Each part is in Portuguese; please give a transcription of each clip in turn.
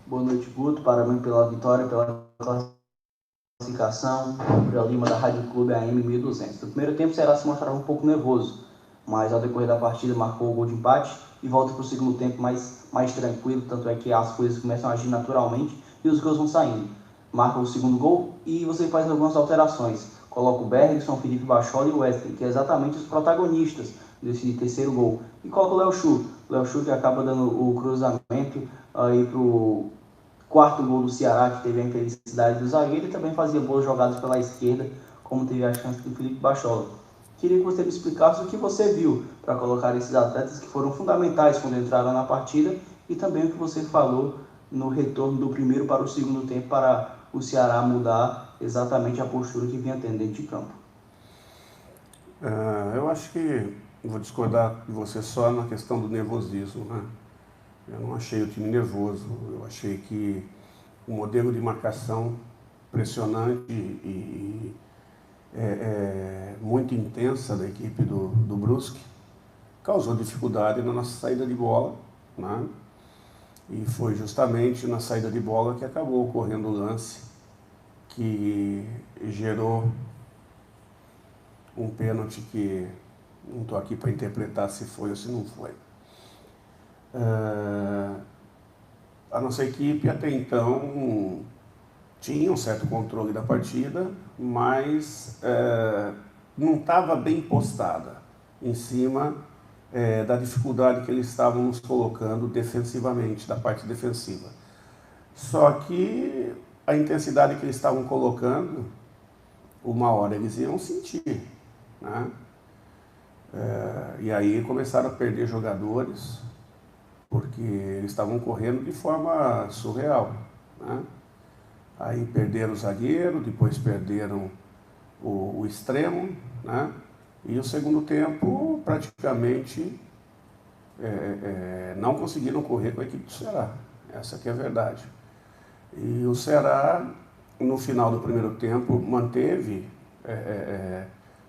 Boa noite, Guto. Parabéns pela vitória, pela classificação. Gabriel Lima, da Rádio Clube AM 1200. No primeiro tempo, o Ceará se mostrava um pouco nervoso, mas ao decorrer da partida marcou o gol de empate e volta para o segundo tempo mais tranquilo, tanto é que as coisas começam a agir naturalmente e os gols vão saindo. Marca o segundo gol e você faz algumas alterações. Coloca o Bergson, Felipe Bachola e o Wesley, que é exatamente os protagonistas desse terceiro gol. E coloca o Léo Chu. Léo Chu que acaba dando o cruzamento aí para o quarto gol do Ceará, que teve a infelicidade do zagueiro, e também fazia boas jogadas pela esquerda, como teve a chance do Felipe Bachola. Queria que você me explicasse o que você viu para colocar esses atletas que foram fundamentais quando entraram na partida e também o que você falou no retorno do primeiro para o segundo tempo para o Ceará mudar exatamente a postura que vinha tendo dentro de campo. Eu acho que vou discordar de você só na questão do nervosismo, né? Eu não achei o time nervoso, eu achei que o modelo de marcação pressionante e muito intensa da equipe do Brusque causou dificuldade na nossa saída de bola, né? E foi justamente na saída de bola que acabou ocorrendo o lance que gerou um pênalti que não estou aqui para interpretar se foi ou se não foi. A nossa equipe até então tinha um certo controle da partida, mas não estava bem postada em cima da dificuldade que eles estavam nos colocando defensivamente, da parte defensiva. Só que a intensidade que eles estavam colocando, uma hora eles iam sentir, né? E aí começaram a perder jogadores, porque eles estavam correndo de forma surreal, né? Aí perderam o zagueiro, depois perderam o extremo, né? E o segundo tempo praticamente não conseguiram correr com a equipe do Ceará. Essa que é a verdade. E o Ceará, no final do primeiro tempo, manteve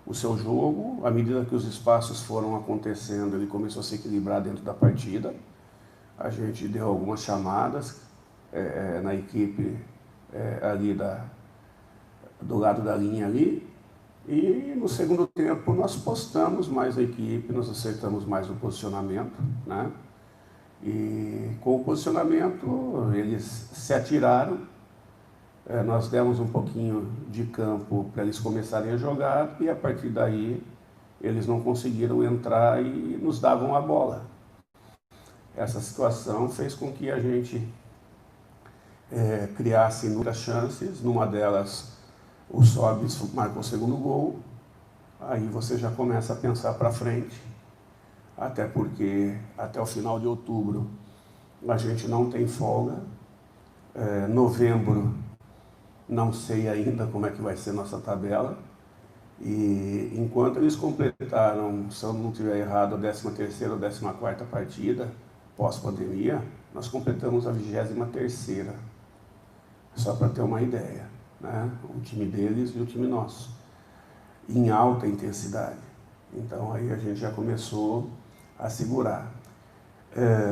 o seu jogo. À medida que os espaços foram acontecendo, ele começou a se equilibrar dentro da partida. A gente deu algumas chamadas na equipe ali do lado da linha ali. E no segundo tempo nós postamos mais a equipe, nós acertamos mais o posicionamento, né? E com o posicionamento eles se atiraram, nós demos um pouquinho de campo para eles começarem a jogar e a partir daí eles não conseguiram entrar e nos davam a bola. Essa situação fez com que a gente criasse muitas chances, numa delas o Sobis marcou o segundo gol, aí você já começa a pensar para frente, até porque até o final de outubro a gente não tem folga, novembro não sei ainda como é que vai ser nossa tabela, e enquanto eles completaram, se eu não estiver errado, a 13ª ou 14ª partida, pós-pandemia, nós completamos a 23ª, só para ter uma ideia, né? O time deles e o time nosso, em alta intensidade. Então aí a gente já começou a segurar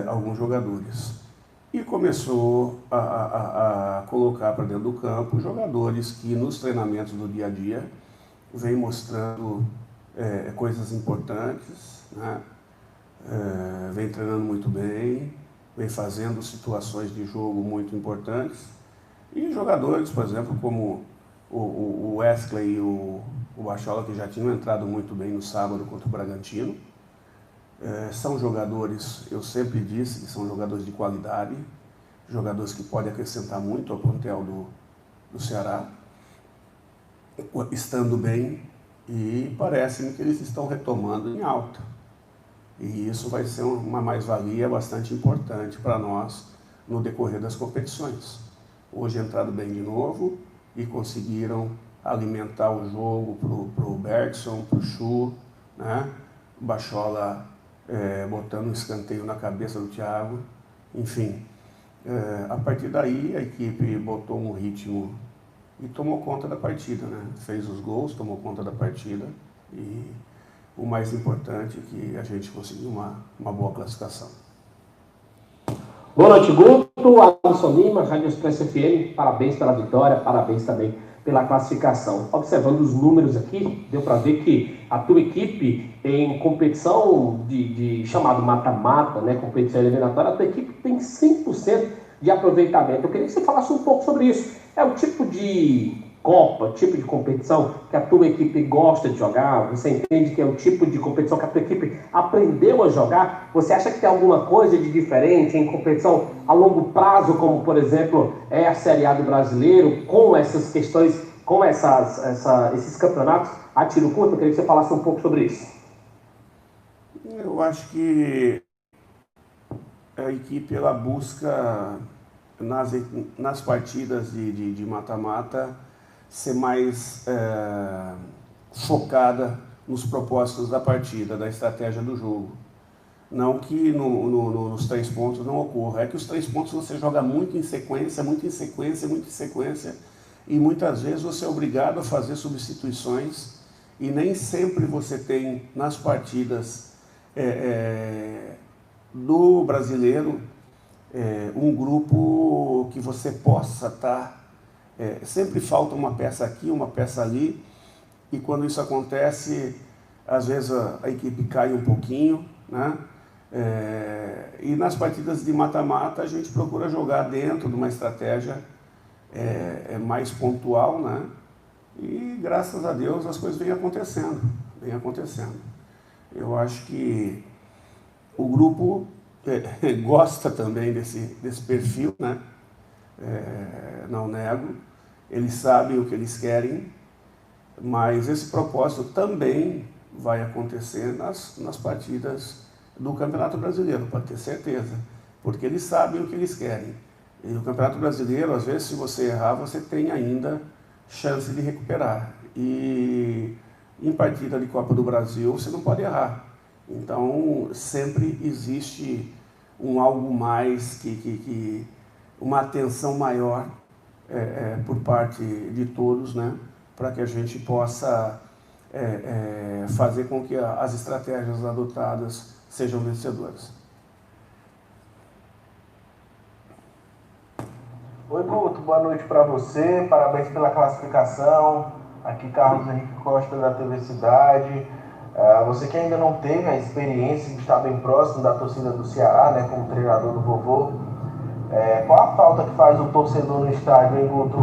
alguns jogadores. E começou a colocar para dentro do campo jogadores que nos treinamentos do dia a dia vem mostrando coisas importantes, né? Vem treinando muito bem, vem fazendo situações de jogo muito importantes. E jogadores, por exemplo, como o Wesley e o Bachola, que já tinham entrado muito bem no sábado contra o Bragantino. São jogadores, eu sempre disse que são jogadores de qualidade, jogadores que podem acrescentar muito ao plantel do Ceará, estando bem, e parece-me que eles estão retomando em alta. E isso vai ser uma mais-valia bastante importante para nós no decorrer das competições. Hoje entraram bem de novo e conseguiram alimentar o jogo para o Bergson, para o Chu, né? O Bachola botando um escanteio na cabeça do Thiago. Enfim, a partir daí a equipe botou um ritmo e tomou conta da partida, né? Fez os gols, tomou conta da partida e o mais importante é que a gente conseguiu uma boa classificação. Boa noite, Guto, Alisson Lima, Rádio Expresso FM, parabéns pela vitória, parabéns também pela classificação. Observando os números aqui, deu para ver que a tua equipe em competição de chamado mata-mata, né, competição eliminatória, a tua equipe tem 100% de aproveitamento. Eu queria que você falasse um pouco sobre isso. É o tipo de Copa, tipo de competição que a tua equipe gosta de jogar? Você entende que é o tipo de competição que a tua equipe aprendeu a jogar? Você acha que tem alguma coisa de diferente em competição a longo prazo, como por exemplo é a Série A do Brasileiro, com essas questões, com esses campeonatos a tiro curto? Eu queria que você falasse um pouco sobre isso. Eu acho que a equipe ela busca nas partidas de mata-mata ser mais focada nos propósitos da partida, da estratégia do jogo. Não que nos 3 pontos não ocorra, é que os 3 pontos você joga muito em sequência, muito em sequência, muito em sequência, e muitas vezes você é obrigado a fazer substituições, e nem sempre você tem nas partidas do brasileiro um grupo que você possa estar. Sempre falta uma peça aqui, uma peça ali, e quando isso acontece, às vezes a equipe cai um pouquinho, né? E nas partidas de mata-mata a gente procura jogar dentro de uma estratégia mais pontual, né? E graças a Deus as coisas vêm acontecendo, Eu acho que o grupo gosta também desse perfil, né? Não nego, eles sabem o que eles querem, mas esse propósito também vai acontecer nas partidas do Campeonato Brasileiro, pode ter certeza, porque eles sabem o que eles querem. E o Campeonato Brasileiro, às vezes, se você errar, você tem ainda chance de recuperar. E em partida de Copa do Brasil, você não pode errar. Então, sempre existe algo mais, uma atenção maior por parte de todos, né, para que a gente possa fazer com que as estratégias adotadas sejam vencedoras. Oi, Guto, boa noite para você, parabéns pela classificação. Aqui Carlos Henrique Costa da TV Cidade. Você que ainda não teve a experiência de estar bem próximo da torcida do Ceará, né, como treinador do vovô, qual a falta que faz o torcedor no estádio, hein, Guto?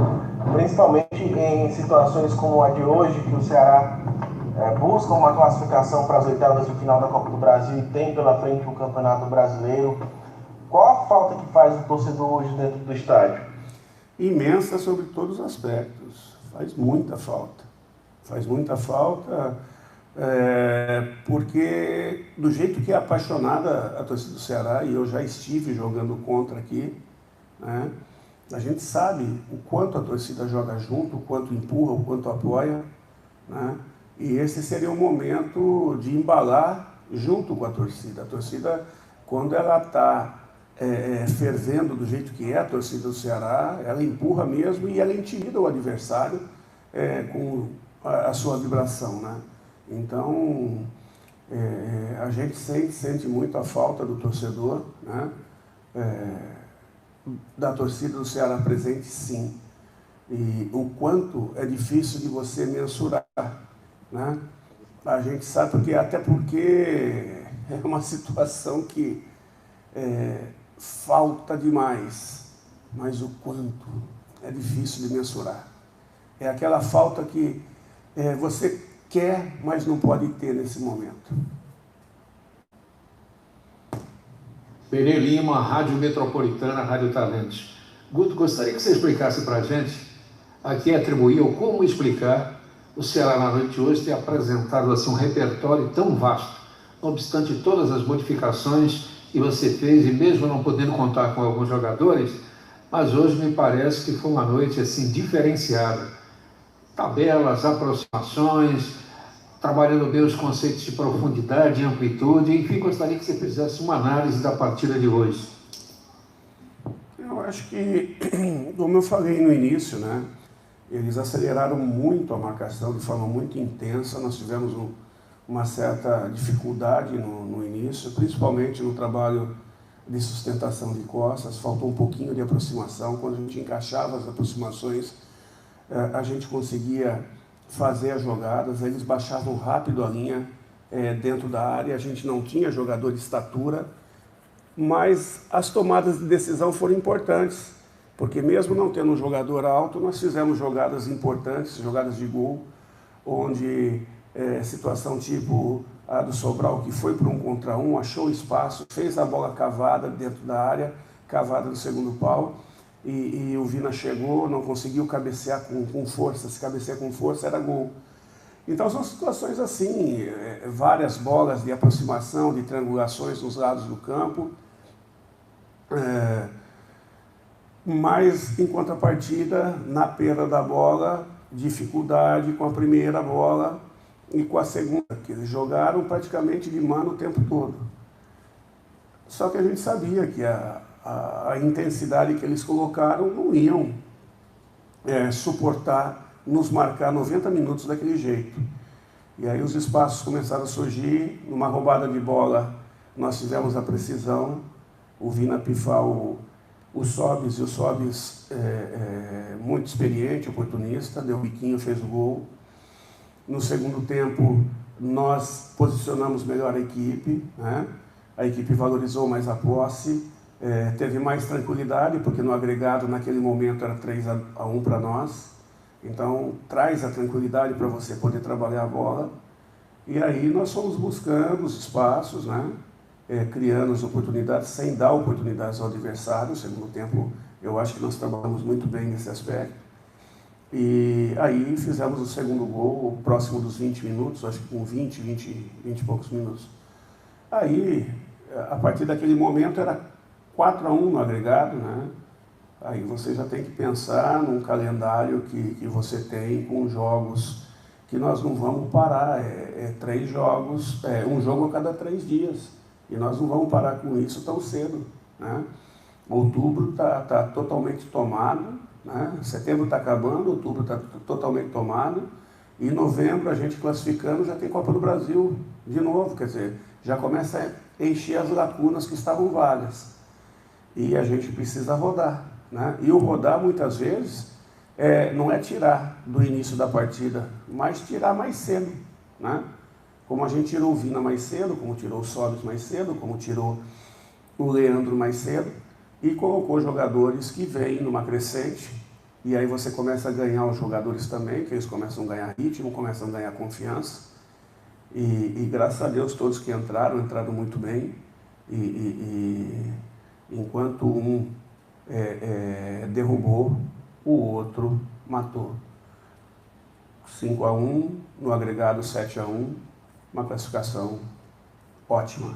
Principalmente em situações como a de hoje, que o Ceará busca uma classificação para as oitavas de final da Copa do Brasil e tem pela frente o Campeonato Brasileiro. Qual a falta que faz o torcedor hoje dentro do estádio? Imensa sobre todos os aspectos. Faz muita falta. Porque do jeito que é apaixonada a torcida do Ceará, e eu já estive jogando contra aqui, né, a gente sabe o quanto a torcida joga junto, o quanto empurra, o quanto apoia, né, e esse seria o momento de embalar junto com a torcida. A torcida, quando ela está fervendo do jeito que é a torcida do Ceará, ela empurra mesmo e ela intimida o adversário com a sua vibração, né? Então, a gente sente muito a falta do torcedor, né? Da torcida do Ceará presente, sim. E o quanto é difícil de você mensurar, né? A gente sabe até porque é uma situação que falta demais, mas o quanto é difícil de mensurar. É aquela falta que você quer, mas não pode ter nesse momento. Pereira Lima, Rádio Metropolitana, Rádio Talentos. Guto, gostaria que você explicasse para a gente a que atribuir ou como explicar o Ceará na noite de hoje ter apresentado assim, um repertório tão vasto, não obstante todas as modificações que você fez, e mesmo não podendo contar com alguns jogadores, mas hoje me parece que foi uma noite assim diferenciada. Tabelas, aproximações, trabalhando bem os conceitos de profundidade e amplitude. Enfim, gostaria que você fizesse uma análise da partida de hoje. Eu acho que, como eu falei no início, né, eles aceleraram muito a marcação de forma muito intensa. Nós tivemos uma certa dificuldade no início, principalmente no trabalho de sustentação de costas, faltou um pouquinho de aproximação. Quando a gente encaixava as aproximações, a gente conseguia fazer as jogadas, eles baixavam rápido a linha dentro da área, a gente não tinha jogador de estatura, mas as tomadas de decisão foram importantes, porque mesmo não tendo um jogador alto, nós fizemos jogadas importantes, jogadas de gol, onde situação tipo a do Sobral, que foi para 1 contra 1, achou espaço, fez a bola cavada dentro da área, cavada no segundo pau, e o Vina chegou, não conseguiu cabecear com força, se cabecear com força era gol. Então são situações assim, várias bolas de aproximação, de triangulações nos lados do campo, mas em contrapartida, na perda da bola, dificuldade com a primeira bola e com a segunda, que eles jogaram praticamente de mano o tempo todo. Só que a gente sabia que a intensidade que eles colocaram não iam suportar nos marcar 90 minutos daquele jeito. E aí os espaços começaram a surgir, numa roubada de bola nós tivemos a precisão, o Vina pifar o Sobis, e o Sobis muito experiente, oportunista, deu o biquinho, fez o gol. No segundo tempo nós posicionamos melhor a equipe, né? A equipe valorizou mais a posse, teve mais tranquilidade, porque no agregado naquele momento era 3-1 para nós. Então, traz a tranquilidade para você poder trabalhar a bola. E aí nós fomos buscando os espaços, né? Criando as oportunidades, sem dar oportunidades ao adversário. No segundo tempo, eu acho que nós trabalhamos muito bem nesse aspecto. E aí fizemos o segundo gol, próximo dos 20 minutos, acho que com 20 e poucos minutos. Aí, a partir daquele momento, era 4-1 no agregado, né? Aí você já tem que pensar num calendário que você tem com jogos que nós não vamos parar. 3 jogos, um jogo a cada 3 dias. E nós não vamos parar com isso tão cedo, né? Outubro está totalmente tomado, né? Setembro está acabando, outubro está totalmente tomado. E novembro, a gente classificando, já tem Copa do Brasil de novo. Quer dizer, já começa a encher as lacunas que estavam vagas. E a gente precisa rodar. Né? E o rodar, muitas vezes, não é tirar do início da partida, mas tirar mais cedo. Né? Como a gente tirou o Vina mais cedo, como tirou o Sobis mais cedo, como tirou o Leandro mais cedo, e colocou jogadores que vêm numa crescente, e aí você começa a ganhar os jogadores também, que eles começam a ganhar ritmo, começam a ganhar confiança, e graças a Deus todos que entraram muito bem, e enquanto um derrubou, o outro matou. 5-1, no agregado 7-1, uma classificação ótima.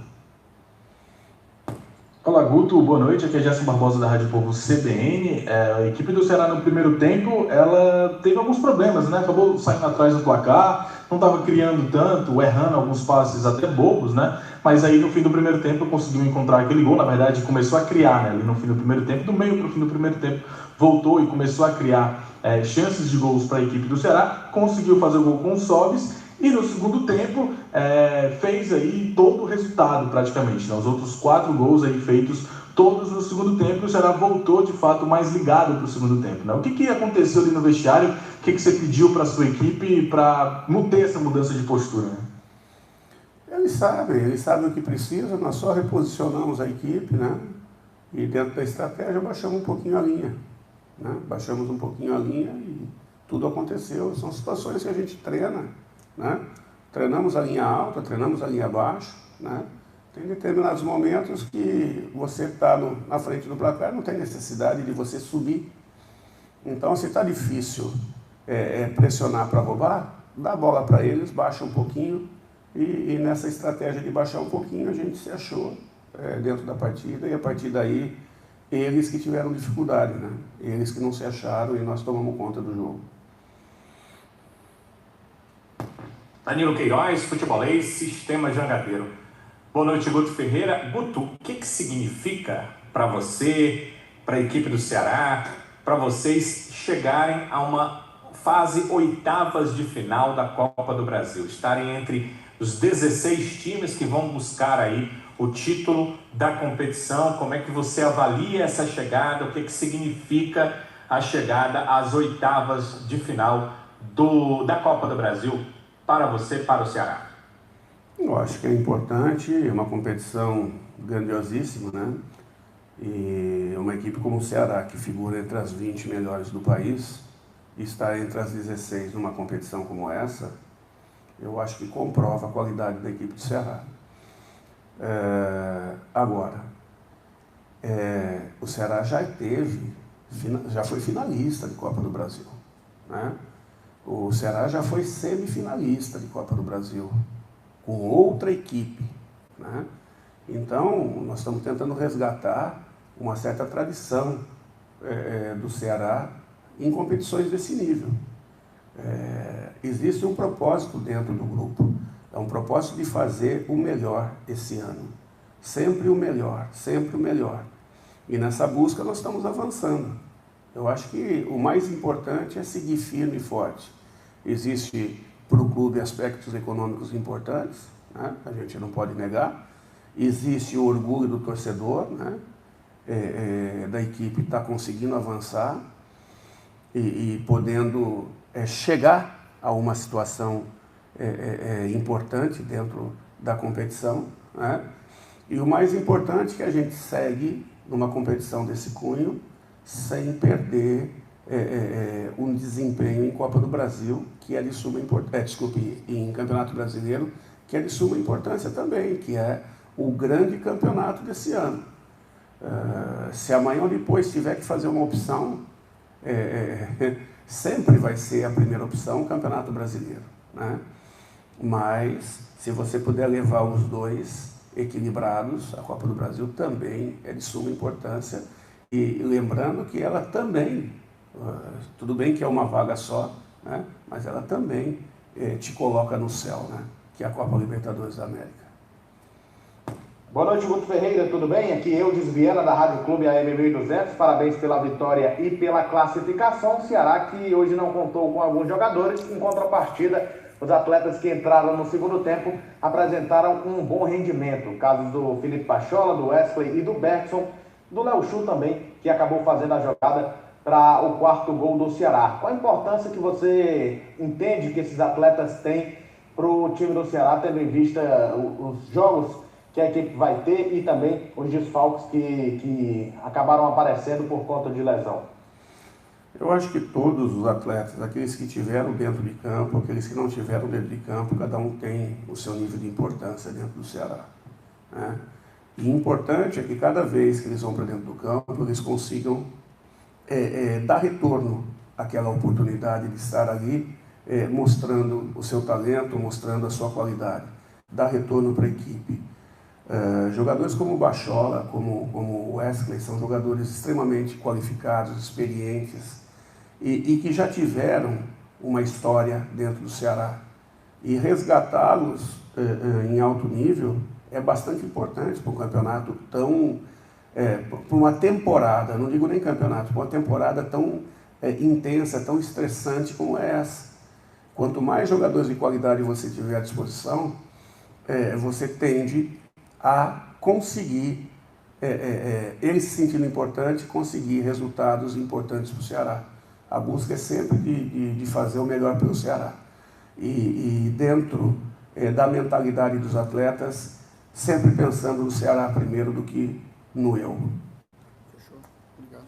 Olá, Guto, boa noite, aqui é Gerson Barbosa da Rádio Povo CBN. A equipe do Ceará no primeiro tempo, ela teve alguns problemas, né? Acabou saindo atrás do placar, não estava criando tanto, errando alguns passes até bobos, né? Mas aí no fim do primeiro tempo conseguiu encontrar aquele gol, na verdade começou a criar, né? Ali no fim do primeiro tempo, do meio para o fim do primeiro tempo, voltou e começou a criar chances de gols para a equipe do Ceará, conseguiu fazer o gol com o Sobis. E no segundo tempo, fez aí todo o resultado praticamente, né? Os outros 4 gols aí feitos todos no segundo tempo, o Ceará voltou de fato mais ligado para o segundo tempo, né? O que aconteceu ali no vestiário? O que você pediu para a sua equipe para ter essa mudança de postura, né? Eles sabem o que precisa, nós só reposicionamos a equipe, né? E dentro da estratégia baixamos um pouquinho a linha, né? Baixamos um pouquinho a linha e tudo aconteceu. São situações que a gente treina, né? Treinamos a linha alta, treinamos a linha baixa, né? Tem determinados momentos que você está na frente do placar, não tem necessidade de você subir. Então, se está difícil pressionar para roubar, dá a bola para eles, baixa um pouquinho, e nessa estratégia de baixar um pouquinho, a gente se achou dentro da partida, e a partir daí, eles que tiveram dificuldade, né? Eles que não se acharam, e nós tomamos conta do jogo. Danilo Queiroz, futebolês, Sistema Jangadeiro. Boa noite, Guto Ferreira. Guto, o que significa para você, para a equipe do Ceará, para vocês chegarem a uma fase oitavas de final da Copa do Brasil, estarem entre os 16 times que vão buscar aí o título da competição. Como é que você avalia essa chegada? O que significa a chegada às oitavas de final da Copa do Brasil para você, para o Ceará? Eu acho que é importante, é uma competição grandiosíssima, né? E uma equipe como o Ceará, que figura entre as 20 melhores do país, estar entre as 16 numa competição como essa, eu acho que comprova a qualidade da equipe do Ceará. Agora, o Ceará já foi finalista de Copa do Brasil, né? O Ceará já foi semifinalista de Copa do Brasil, com outra equipe, né? Então, nós estamos tentando resgatar uma certa tradição do Ceará em competições desse nível. Existe um propósito dentro do grupo, é um propósito de fazer o melhor esse ano. Sempre o melhor, sempre o melhor. E nessa busca nós estamos avançando. Eu acho que o mais importante é seguir firme e forte. Existe para o clube aspectos econômicos importantes, né? A gente não pode negar. Existe o orgulho do torcedor, né? Da equipe estar conseguindo avançar e podendo chegar a uma situação importante dentro da competição, né? E o mais importante é que a gente segue numa competição desse cunho sem perder um desempenho em Copa do Brasil, que é de suma importância, em Campeonato Brasileiro, que é de suma importância também, que é o grande campeonato desse ano. Se amanhã ou depois tiver que fazer uma opção, sempre vai ser a primeira opção o Campeonato Brasileiro, né? Mas, se você puder levar os dois equilibrados, a Copa do Brasil também é de suma importância. E lembrando que ela também, tudo bem que é uma vaga só, né? Mas ela também te coloca no céu, né? Que é a Copa Libertadores da América. Boa noite, Guto Ferreira, tudo bem? Aqui Eudes Viana, da Rádio Clube AM 1200. Parabéns pela vitória e pela classificação. O Ceará, que hoje não contou com alguns jogadores, em contrapartida, os atletas que entraram no segundo tempo apresentaram um bom rendimento. Casos do Felipe Pachola, do Wesley e do Bergson, do Léo Chu também, que acabou fazendo a jogada para o quarto gol do Ceará. Qual a importância que você entende que esses atletas têm para o time do Ceará, tendo em vista os jogos que a equipe vai ter e também os desfalques que acabaram aparecendo por conta de lesão? Eu acho que todos os atletas, aqueles que tiveram dentro de campo, aqueles que não tiveram dentro de campo, cada um tem o seu nível de importância dentro do Ceará, né? E importante é que cada vez que eles vão para dentro do campo, eles consigam dar retorno àquela oportunidade de estar ali, mostrando o seu talento, mostrando a sua qualidade, dar retorno para a equipe. Jogadores como o Bachola, como o Wesley, são jogadores extremamente qualificados, experientes e que já tiveram uma história dentro do Ceará. E resgatá-los em alto nível é bastante importante para um campeonato tão... para uma temporada, não digo nem campeonato, para uma temporada tão intensa, tão estressante como é essa. Quanto mais jogadores de qualidade você tiver à disposição, você tende a conseguir, ele se sentindo importante, conseguir resultados importantes para o Ceará. A busca é sempre de fazer o melhor pelo Ceará. E dentro da mentalidade dos atletas, sempre pensando no Ceará primeiro do que no eu. Fechou? Obrigado.